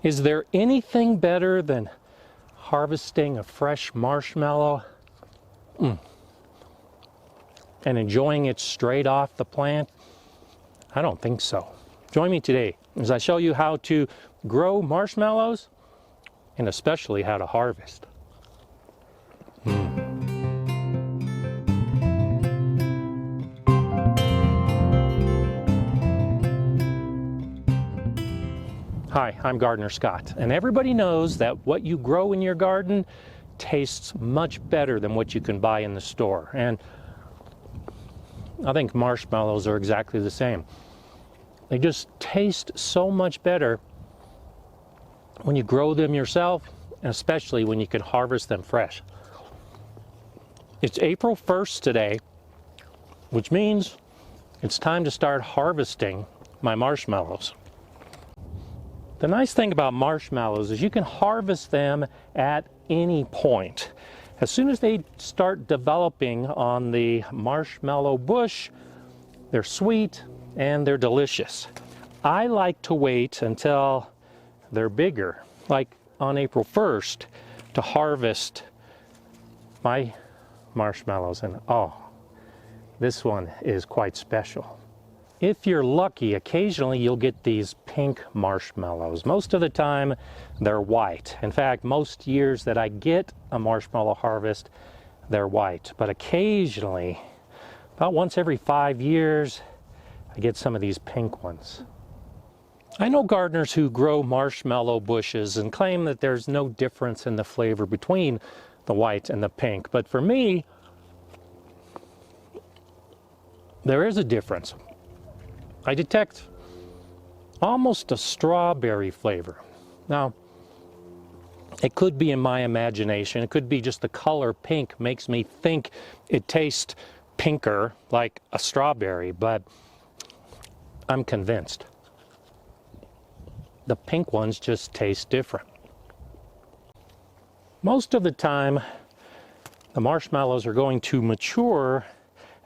Is there anything better than harvesting a fresh marshmallow and enjoying it straight off the plant? I don't think so. Join me today as I show you how to grow marshmallows and especially how to harvest. Hi, I'm Gardener Scott, and everybody knows that what you grow in your garden tastes much better than what you can buy in the store. And I think marshmallows are exactly the same. They just taste so much better when you grow them yourself, and especially when you can harvest them fresh. It's April 1st today, which means it's time to start harvesting my marshmallows. The nice thing about marshmallows is you can harvest them at any point. As soon as they start developing on the marshmallow bush, they're sweet and they're delicious. I like to wait until they're bigger, like on April 1st, to harvest my marshmallows. And oh, this one is quite special. If you're lucky, occasionally you'll get these pink marshmallows. Most of the time, they're white. In fact, most years that I get a marshmallow harvest, they're white. But occasionally, about once every 5 years, I get some of these pink ones. I know gardeners who grow marshmallow bushes and claim that there's no difference in the flavor between the white and the pink. But for me, there is a difference. I detect almost a strawberry flavor. Now, it could be in my imagination. It could be just the color pink makes me think it tastes pinker like a strawberry, but I'm convinced. The pink ones just taste different. Most of the time, the marshmallows are going to mature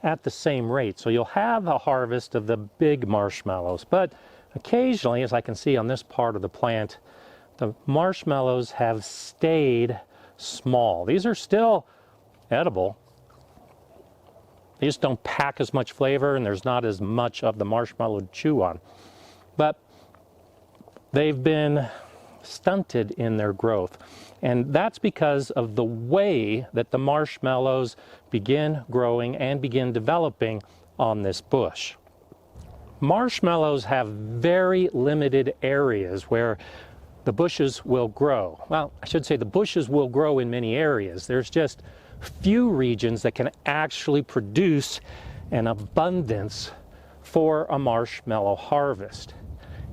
at the same rate. So you'll have a harvest of the big marshmallows, but occasionally, as I can see on this part of the plant, the marshmallows have stayed small. These are still edible. They just don't pack as much flavor and there's not as much of the marshmallow to chew on. But they've been stunted in their growth. And that's because of the way that the marshmallows begin growing and begin developing on this bush. Marshmallows have very limited areas where the bushes will grow. Well, I should say the bushes will grow in many areas. There's just few regions that can actually produce an abundance for a marshmallow harvest.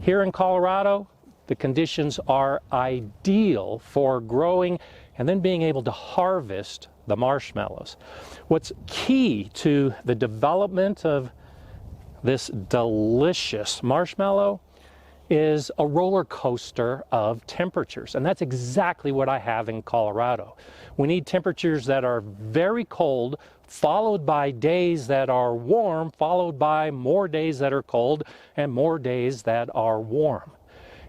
Here in Colorado, the conditions are ideal for growing and then being able to harvest the marshmallows. What's key to the development of this delicious marshmallow is a roller coaster of temperatures, and that's exactly what I have in Colorado. We need temperatures that are very cold, followed by days that are warm, followed by more days that are cold, and more days that are warm.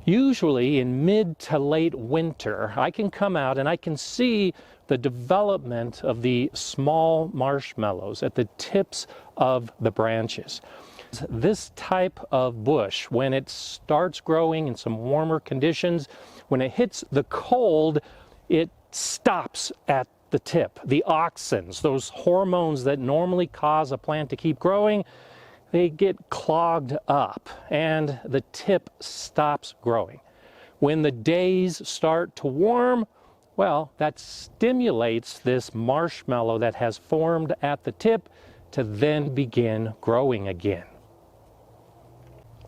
Usually in mid to late winter, I can come out and I can see the development of the small marshmallows at the tips of the branches. This type of bush, when it starts growing in some warmer conditions, when it hits the cold, it stops at the tip. The auxins, those hormones that normally cause a plant to keep growing, they get clogged up and the tip stops growing. When the days start to warm, well, that stimulates this marshmallow that has formed at the tip to then begin growing again.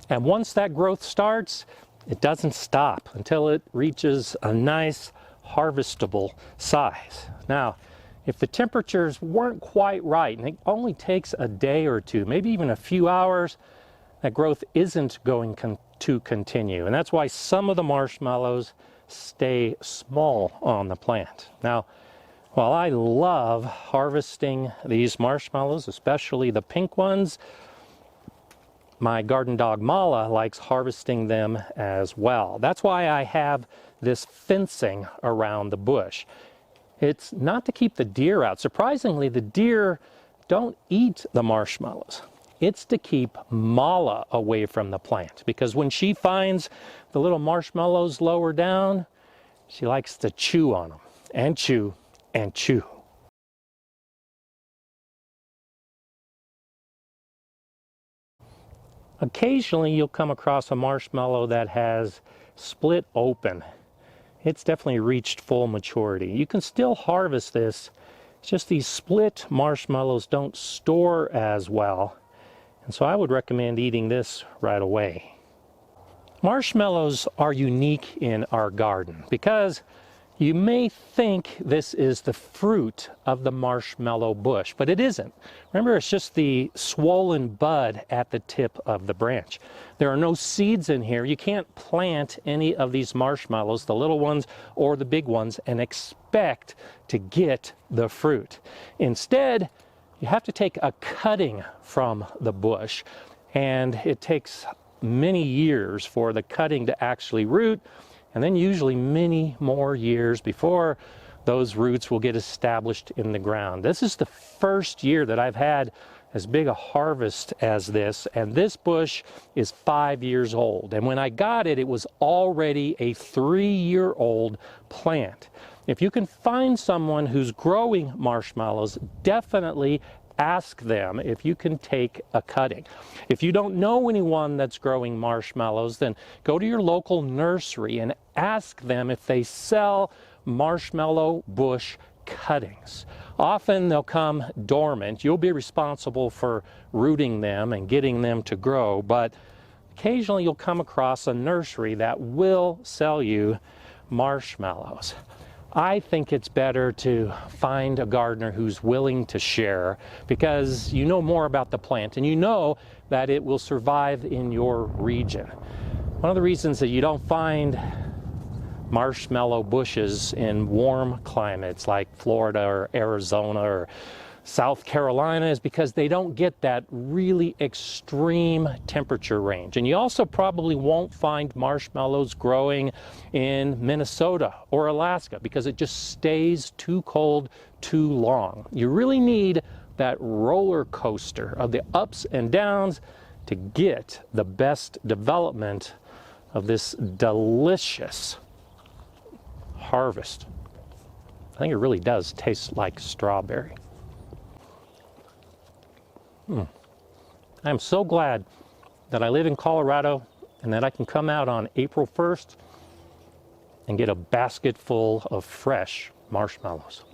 And once that growth starts, it doesn't stop until it reaches a nice harvestable size. Now, if the temperatures weren't quite right, and it only takes a day or two, maybe even a few hours, that growth isn't going to continue. And that's why some of the marshmallows stay small on the plant. Now, while I love harvesting these marshmallows, especially the pink ones, my garden dog Mala likes harvesting them as well. That's why I have this fencing around the bush. It's not to keep the deer out. Surprisingly, the deer don't eat the marshmallows. It's to keep Mala away from the plant, because when she finds the little marshmallows lower down, she likes to chew on them and chew and chew. Occasionally you'll come across a marshmallow that has split open. It's definitely reached full maturity. You can still harvest this. It's just these split marshmallows don't store as well. And so I would recommend eating this right away. Marshmallows are unique in our garden because you may think this is the fruit of the marshmallow bush, but it isn't. Remember, it's just the swollen bud at the tip of the branch. There are no seeds in here. You can't plant any of these marshmallows, the little ones or the big ones, and expect to get the fruit. Instead, you have to take a cutting from the bush, and it takes many years for the cutting to actually root, and then usually many more years before those roots will get established in the ground. This is the first year that I've had as big a harvest as this, and this bush is 5 years old. And when I got it, it was already a 3-year-old plant. If you can find someone who's growing marshmallows, definitely ask them if you can take a cutting. If you don't know anyone that's growing marshmallows, then go to your local nursery and ask them if they sell marshmallow bush cuttings. Often they'll come dormant. You'll be responsible for rooting them and getting them to grow, but occasionally you'll come across a nursery that will sell you marshmallows. I think it's better to find a gardener who's willing to share, because you know more about the plant and you know that it will survive in your region. One of the reasons that you don't find marshmallow bushes in warm climates like Florida or Arizona or South Carolina is because they don't get that really extreme temperature range. And you also probably won't find marshmallows growing in Minnesota or Alaska because it just stays too cold too long. You really need that roller coaster of the ups and downs to get the best development of this delicious harvest. I think it really does taste like strawberry. I'm so glad that I live in Colorado and that I can come out on April 1st and get a basket full of fresh marshmallows.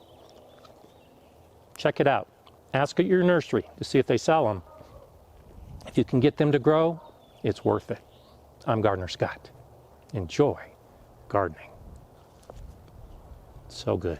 Check it out. Ask at your nursery to see if they sell them. If you can get them to grow, it's worth it. I'm Gardener Scott. Enjoy gardening. So good.